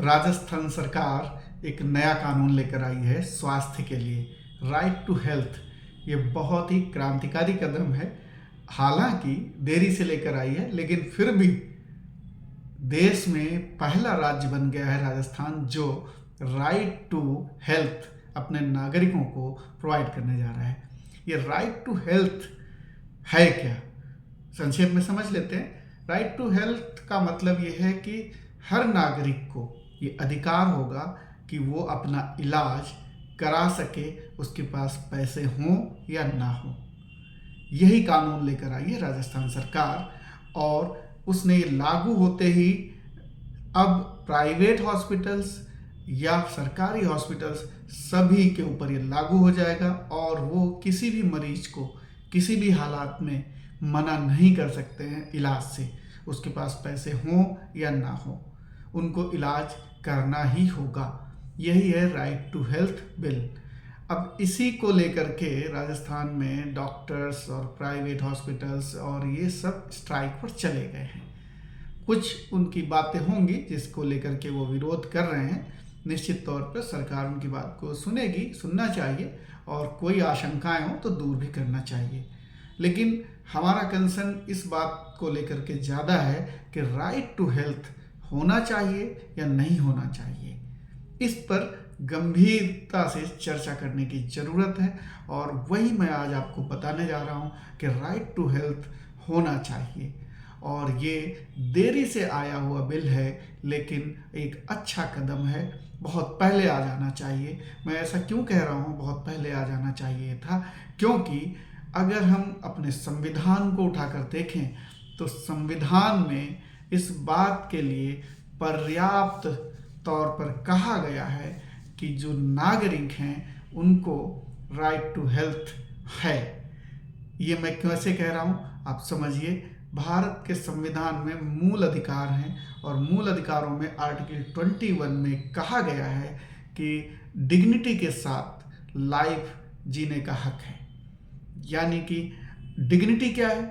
राजस्थान सरकार एक नया कानून लेकर आई है स्वास्थ्य के लिए, राइट टू हेल्थ। ये बहुत ही क्रांतिकारी कदम है। हालांकि देरी से लेकर आई है, लेकिन फिर भी देश में पहला राज्य बन गया है राजस्थान जो राइट टू हेल्थ अपने नागरिकों को प्रोवाइड करने जा रहा है। ये राइट टू हेल्थ है क्या, संक्षेप में समझ लेते हैं। राइट टू हेल्थ का मतलब ये है कि हर नागरिक को ये अधिकार होगा कि वो अपना इलाज करा सके, उसके पास पैसे हों या ना हो। यही कानून लेकर आई है राजस्थान सरकार, और उसने ये लागू होते ही अब प्राइवेट हॉस्पिटल्स या सरकारी हॉस्पिटल्स सभी के ऊपर ये लागू हो जाएगा, और वो किसी भी मरीज को किसी भी हालात में मना नहीं कर सकते हैं इलाज से। उसके पास पैसे हों या ना हो, उनको इलाज करना ही होगा। यही है राइट टू हेल्थ बिल। अब इसी को लेकर के राजस्थान में डॉक्टर्स और प्राइवेट हॉस्पिटल्स और ये सब स्ट्राइक पर चले गए हैं। कुछ उनकी बातें होंगी जिसको लेकर के वो विरोध कर रहे हैं। निश्चित तौर पर सरकार उनकी बात को सुनेगी, सुनना चाहिए, और कोई आशंकाएं हो तो दूर भी करना चाहिए। लेकिन हमारा कंसर्न इस बात को लेकर के ज़्यादा है कि राइट टू हेल्थ होना चाहिए या नहीं होना चाहिए। इस पर गंभीरता से चर्चा करने की ज़रूरत है, और वही मैं आज आपको बताने जा रहा हूँ कि राइट टू हेल्थ होना चाहिए। और ये देरी से आया हुआ बिल है, लेकिन एक अच्छा कदम है। बहुत पहले आ जाना चाहिए। मैं ऐसा क्यों कह रहा हूँ बहुत पहले आ जाना चाहिए था, क्योंकि अगर हम अपने संविधान को उठाकर देखें तो संविधान में इस बात के लिए पर्याप्त तौर पर कहा गया है कि जो नागरिक हैं उनको राइट टू हेल्थ है। ये मैं कैसे कह रहा हूँ आप समझिए। भारत के संविधान में मूल अधिकार हैं, और मूल अधिकारों में आर्टिकल 21 में कहा गया है कि डिग्निटी के साथ लाइफ जीने का हक है। यानी कि डिग्निटी क्या है?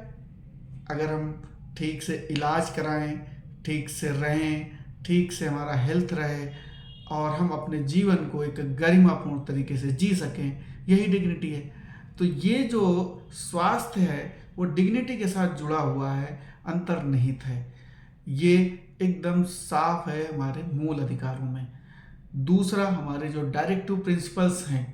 अगर हम ठीक से इलाज कराएं, ठीक से रहें, ठीक से हमारा हेल्थ रहे, और हम अपने जीवन को एक गरिमापूर्ण तरीके से जी सकें, यही डिग्निटी है। तो ये जो स्वास्थ्य है वो डिग्निटी के साथ जुड़ा हुआ है, अंतर्निहित है। ये एकदम साफ है हमारे मूल अधिकारों में। दूसरा, हमारे जो डायरेक्टिव प्रिंसिपल्स हैं,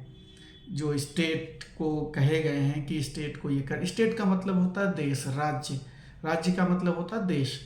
जो स्टेट को कहे गए हैं कि स्टेट को ये कर। स्टेट का मतलब होता है देश, राज्य। राज्य का मतलब होता है देश।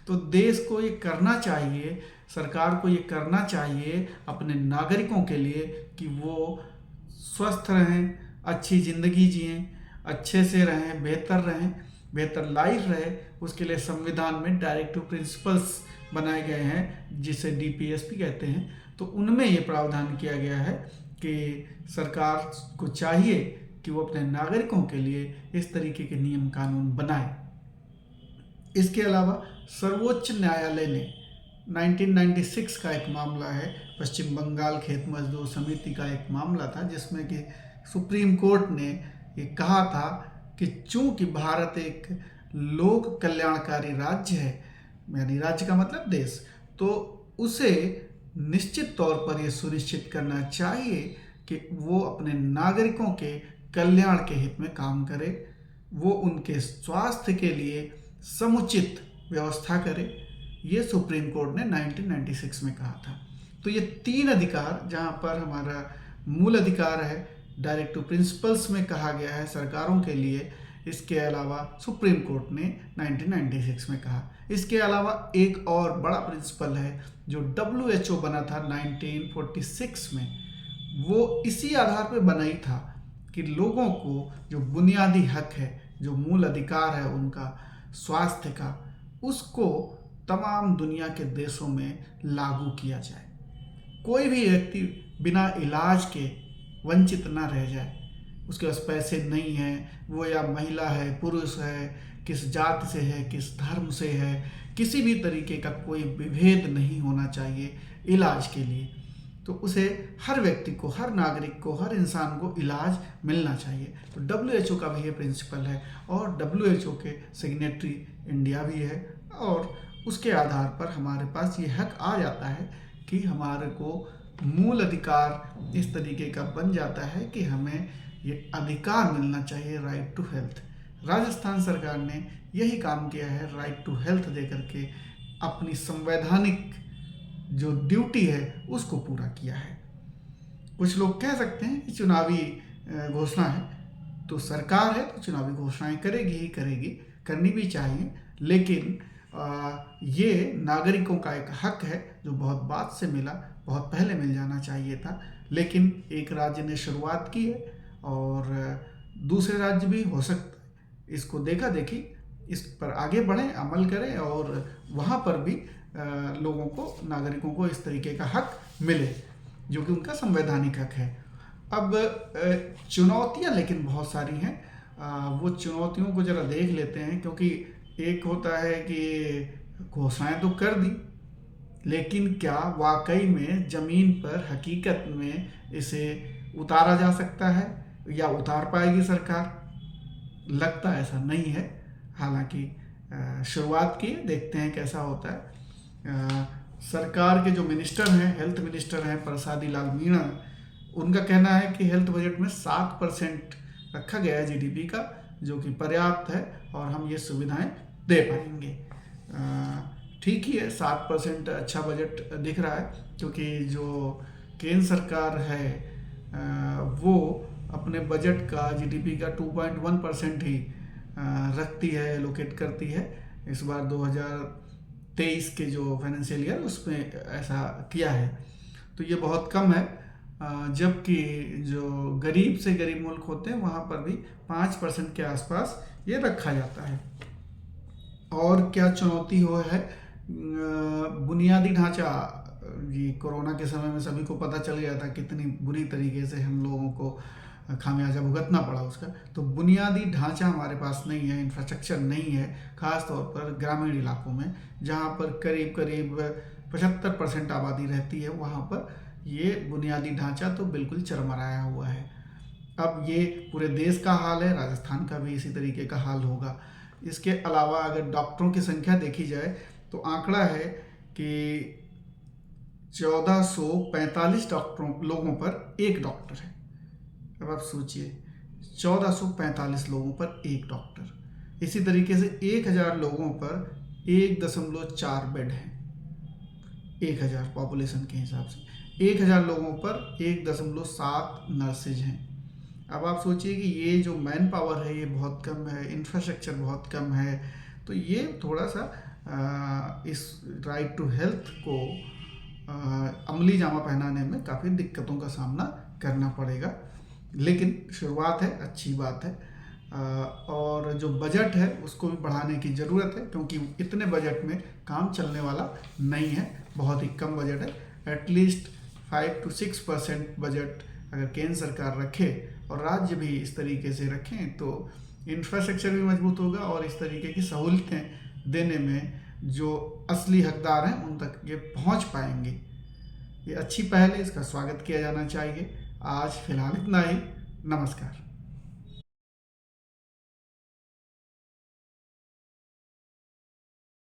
तो देश को ये करना चाहिए, सरकार को ये करना चाहिए अपने नागरिकों के लिए कि वो स्वस्थ रहें, अच्छी ज़िंदगी जिएं, अच्छे से रहें, बेहतर लाइफ रहे। उसके लिए संविधान में डायरेक्टिव प्रिंसिपल्स बनाए गए हैं, जिसे DPSP कहते हैं। तो उनमें ये प्रावधान किया गया है कि सरकार को चाहिए कि वो अपने नागरिकों के लिए इस तरीके के नियम कानून बनाए। इसके अलावा सर्वोच्च न्यायालय ने 1996 का एक मामला है, पश्चिम बंगाल खेत मजदूर समिति का एक मामला था, जिसमें कि सुप्रीम कोर्ट ने ये कहा था कि चूंकि भारत एक लोक कल्याणकारी राज्य है, यानी राज्य का मतलब देश, तो उसे निश्चित तौर पर यह सुनिश्चित करना चाहिए कि वो अपने नागरिकों के कल्याण के हित में काम करे, वो उनके स्वास्थ्य के लिए समुचित व्यवस्था करे। ये सुप्रीम कोर्ट ने 1996 में कहा था। तो ये तीन अधिकार, जहाँ पर हमारा मूल अधिकार है, डायरेक्टिव प्रिंसिपल्स में कहा गया है सरकारों के लिए। इसके अलावा सुप्रीम कोर्ट ने 1996 में कहा। इसके अलावा एक और बड़ा प्रिंसिपल है जो WHO बना था 1946 में। वो इसी आधार पर बनाई था कि लोगों को जो बुनियादी हक है, जो मूल अधिकार है उनका स्वास्थ्य का, उसको तमाम दुनिया के देशों में लागू किया जाए। कोई भी व्यक्ति बिना इलाज के वंचित ना रह जाए। उसके पास पैसे नहीं है, वो या महिला है, पुरुष है, किस जाति से है, किस धर्म से है, किसी भी तरीके का कोई विभेद नहीं होना चाहिए इलाज के लिए। तो उसे हर व्यक्ति को, हर नागरिक को, हर इंसान को इलाज मिलना चाहिए। तो WHO का भी ये प्रिंसिपल है, और WHO के सिग्नेटरी इंडिया भी है, और उसके आधार पर हमारे पास ये हक आ जाता है कि हमारे को मूल अधिकार इस तरीके का बन जाता है कि हमें ये अधिकार मिलना चाहिए, राइट टू हेल्थ। राजस्थान सरकार ने यही काम किया है, राइट टू हेल्थ दे करके अपनी संवैधानिक जो ड्यूटी है उसको पूरा किया है। कुछ लोग कह सकते हैं कि चुनावी घोषणा है, तो सरकार है तो चुनावी घोषणाएं करेगी ही करेगी, करनी भी चाहिए, लेकिन ये नागरिकों का एक हक है जो बहुत बाद से मिला, बहुत पहले मिल जाना चाहिए था। लेकिन एक राज्य ने शुरुआत की है और दूसरे राज्य भी हो सकता है इसको देखा देखी इस पर आगे बढ़ें, अमल करें और वहाँ पर भी लोगों को, नागरिकों को इस तरीके का हक मिले जो कि उनका संवैधानिक हक है। अब चुनौतियाँ लेकिन बहुत सारी हैं, वो चुनौतियों को ज़रा देख लेते हैं, क्योंकि एक होता है कि घोषणाएं तो कर दी, लेकिन क्या वाकई में ज़मीन पर हकीकत में इसे उतारा जा सकता है या उतार पाएगी सरकार? लगता ऐसा नहीं है। हालांकि शुरुआत की, देखते हैं कैसा होता है। सरकार के जो मिनिस्टर हैं, हेल्थ मिनिस्टर हैं प्रसादी लाल मीणा, उनका कहना है कि हेल्थ बजट में 7% रखा गया है जीडीपी का, जो कि पर्याप्त है और हम ये सुविधाएं दे पाएंगे। ठीक ही है, 7% अच्छा बजट दिख रहा है, क्योंकि जो केंद्र सरकार है वो अपने बजट का जीडीपी का 2.1% ही रखती है, एलोकेट करती है। इस बार 2023 के जो फाइनेंशियल ईयर उसमें ऐसा किया है, तो ये बहुत कम है। जबकि जो गरीब से गरीब मुल्क होते हैं वहाँ पर भी 5% के आसपास ये रखा जाता है। और क्या चुनौती हो है, बुनियादी ढांचा। ये कोरोना के समय में सभी को पता चल गया था कितनी बुरी तरीके से हम लोगों को खामियाजा भुगतना पड़ा उसका। तो बुनियादी ढांचा हमारे पास नहीं है, इंफ्रास्ट्रक्चर नहीं है, ख़ास तौर पर ग्रामीण इलाकों में जहाँ पर करीब करीब 75% आबादी रहती है, वहाँ पर ये बुनियादी ढांचा तो बिल्कुल चरमराया हुआ है। अब ये पूरे देश का हाल है, राजस्थान का भी इसी तरीके का हाल होगा। इसके अलावा अगर डॉक्टरों की संख्या देखी जाए तो आंकड़ा है कि 1445 लोगों पर एक डॉक्टर है। अब आप सोचिए, 1445 लोगों पर एक डॉक्टर। इसी तरीके से 1000 लोगों पर 1.4 बेड है। 1000 पॉपुलेशन के हिसाब से 1000 लोगों पर 1.7 नर्सेज हैं। अब आप सोचिए कि ये जो मैन पावर है ये बहुत कम है, इंफ्रास्ट्रक्चर बहुत कम है, तो ये थोड़ा सा इस राइट टू हेल्थ को अमली जामा पहनाने में काफ़ी दिक्कतों का सामना करना पड़ेगा। लेकिन शुरुआत है, अच्छी बात है। और जो बजट है उसको भी बढ़ाने की ज़रूरत है, क्योंकि इतने बजट में काम चलने वाला नहीं है, बहुत ही कम बजट है। एटलीस्ट 5 to 6% बजट अगर केंद्र सरकार रखे और राज्य भी इस तरीके से रखें तो इंफ्रास्ट्रक्चर भी मजबूत होगा और इस तरीके की सहूलतें देने में जो असली हकदार हैं उन तक ये पहुंच पाएंगे। ये अच्छी पहल है, इसका स्वागत किया जाना चाहिए। आज फिलहाल इतना ही। नमस्कार।